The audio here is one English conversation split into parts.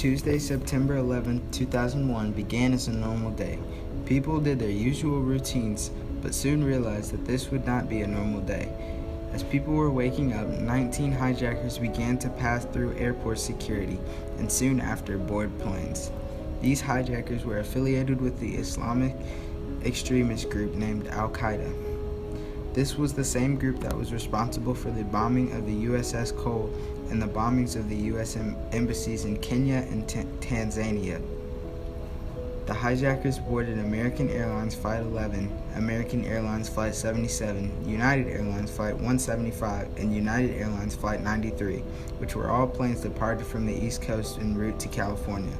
Tuesday, September 11, 2001 began as a normal day. People did their usual routines, but soon realized that this would not be a normal day. As people were waking up, 19 hijackers began to pass through airport security and soon after board planes. These hijackers were affiliated with the Islamic extremist group named Al-Qaeda. This was the same group that was responsible for the bombing of the USS Cole and the bombings of the U.S. embassies in Kenya and Tanzania. The hijackers boarded American Airlines Flight 11, American Airlines Flight 77, United Airlines Flight 175, and United Airlines Flight 93, which were all planes departed from the East Coast en route to California.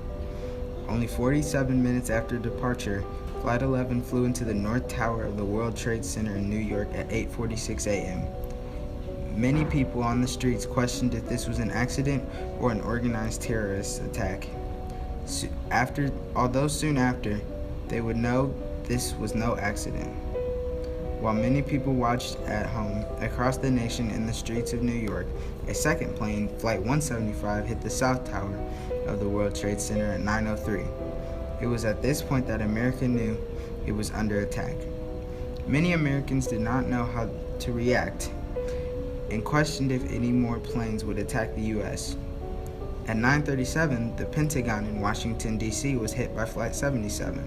Only 47 minutes after departure, Flight 11 flew into the North Tower of the World Trade Center in New York at 8:46 a.m. Many people on the streets questioned if this was an accident or an organized terrorist attack. Although soon after, they would know this was no accident. While many people watched at home, across the nation in the streets of New York, a second plane, Flight 175, hit the South Tower of the World Trade Center at 9:03. It was at this point that America knew it was under attack. Many Americans did not know how to react and questioned if any more planes would attack the U.S. At 9:37, the Pentagon in Washington, D.C. was hit by Flight 77.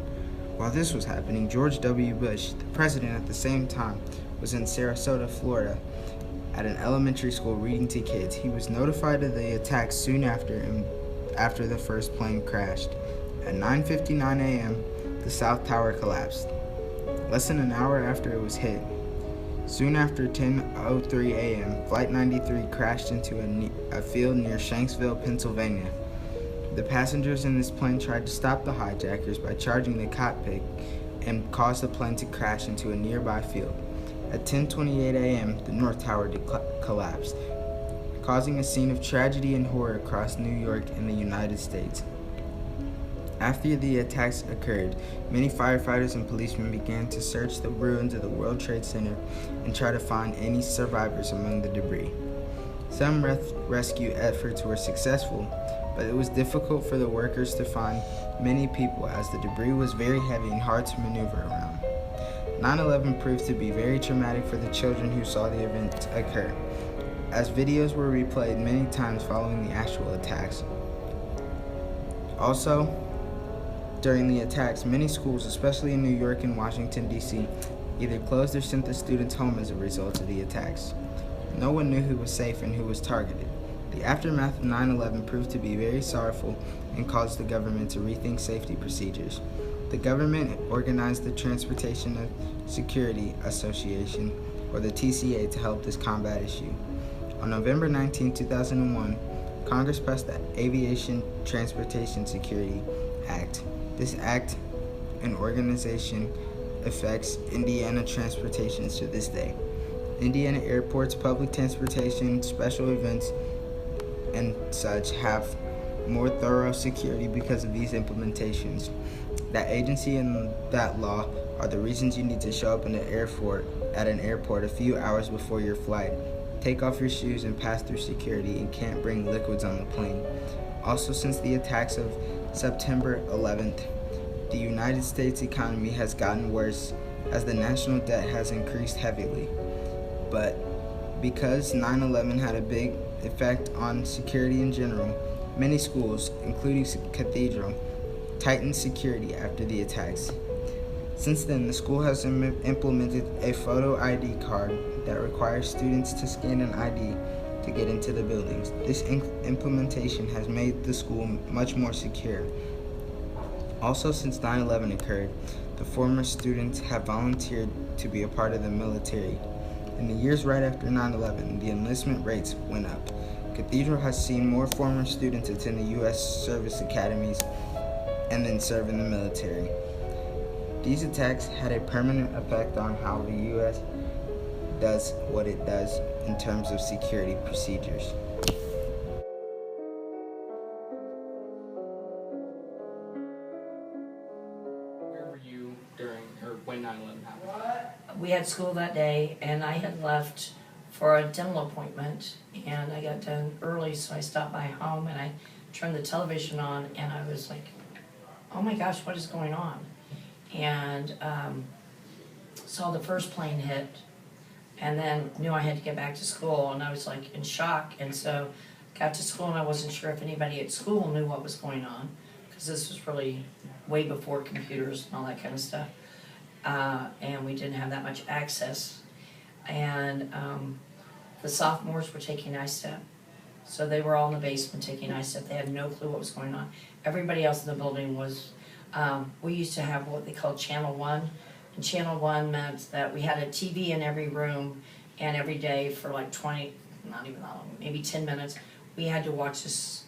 While this was happening, George W. Bush, the president at the same time, was in Sarasota, Florida, at an elementary school reading to kids. He was notified of the attack soon after the first plane crashed. At 9:59 a.m., the South Tower collapsed. Less than an hour after it was hit, soon after 10:03 a.m., Flight 93 crashed into a field near Shanksville, Pennsylvania. The passengers in this plane tried to stop the hijackers by charging the cockpit and caused the plane to crash into a nearby field. At 10:28 a.m., the North Tower collapsed, causing a scene of tragedy and horror across New York and the United States. After the attacks occurred, many firefighters and policemen began to search the ruins of the World Trade Center and try to find any survivors among the debris. Some rescue efforts were successful, but it was difficult for the workers to find many people as the debris was very heavy and hard to maneuver around. 9/11 proved to be very traumatic for the children who saw the event occur, as videos were replayed many times following the actual attacks. Also, during the attacks, many schools, especially in New York and Washington, D.C., either closed or sent their students home as a result of the attacks. No one knew who was safe and who was targeted. The aftermath of 9/11 proved to be very sorrowful and caused the government to rethink safety procedures. The government organized the Transportation Security Association, or the TCA, to help this combat issue. On November 19, 2001, Congress passed the Aviation Transportation Security Act. This act and organization affects Indiana transportation to this day. Indiana airports, public transportation, special events, and such have more thorough security because of these implementations. That agency and that law are the reasons you need to show up at an airport a few hours before your flight, take off your shoes and pass through security, and can't bring liquids on the plane. Also, since the attacks of September 11th, the United States economy has gotten worse as the national debt has increased heavily. But because 9/11 had a big effect on security in general, many schools, including Cathedral, tightened security after the attacks. Since then, the school has implemented a photo ID card that requires students to scan an ID to get into the buildings. This implementation has made the school much more secure. Also, since 9/11 occurred, the former students have volunteered to be a part of the military. In the years right after 9/11, the enlistment rates went up. Cathedral has seen more former students attend the U.S. service academies and then serve in the military. These attacks had a permanent effect on how the U.S. does what it does in terms of security procedures. Where were you when 9/11 happened? We had school that day, and I had left for a dental appointment, and I got done early, so I stopped by home, and I turned the television on, and I was like, oh my gosh, what is going on? And saw the first plane hit, and then knew I had to get back to school, and I was like in shock. And so got to school, and I wasn't sure if anybody at school knew what was going on, because this was really way before computers and all that kind of stuff. And we didn't have that much access. And the sophomores were taking ISTEP. So they were all in the basement taking ISTEP. They had no clue what was going on. Everybody else in the building was, we used to have what they called Channel 1. And Channel 1 meant that we had a TV in every room, and every day for like 20, not even that long, maybe 10 minutes, we had to watch this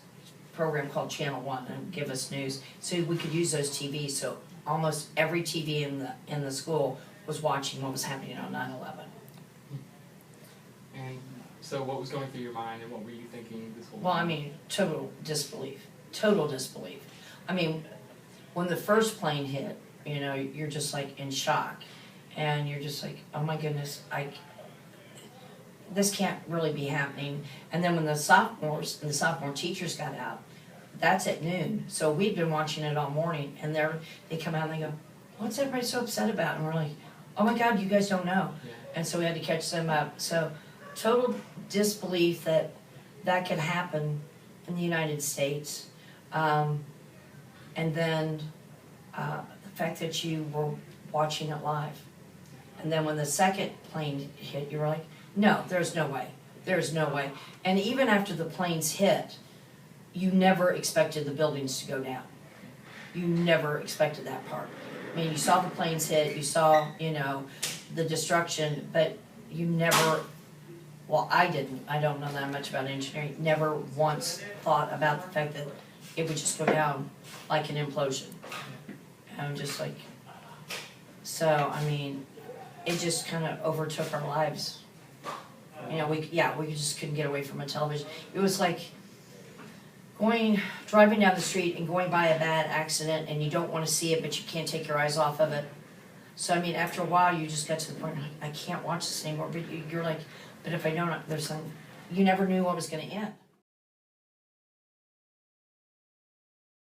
program called Channel 1 and give us news. So we could use those TVs. So almost every TV in the school was watching what was happening on 9/11. And so what was going through your mind, and what were you thinking this whole Well, I time? mean, total disbelief. Total disbelief. I mean, when the first plane hit, you know, you're just like in shock. And you're just like, oh my goodness, this can't really be happening. And then when the sophomores and the sophomore teachers got out, that's at noon. So we'd been watching it all morning, and they come out and they go, what's everybody so upset about? And we're like, oh my God, you guys don't know. Yeah. And so we had to catch them up. So total disbelief that that could happen in the United States. And then the fact that you were watching it live. And then when the second plane hit, you were like, no, there's no way. There's no way. And even after the planes hit, you never expected the buildings to go down. You never expected that part. I mean, you saw the planes hit, you saw, you know, the destruction, but you never, well, I didn't, I don't know that much about engineering, never once thought about the fact that it would just go down like an implosion. And I'm just like, so, I mean, it just kind of overtook our lives. You know, we just couldn't get away from a television. It was like driving down the street and going by a bad accident, and you don't want to see it, but you can't take your eyes off of it. So, I mean, after a while, you just got to the point, like, I can't watch this anymore. But you're like, but if I don't, there's some, you never knew what was going to end.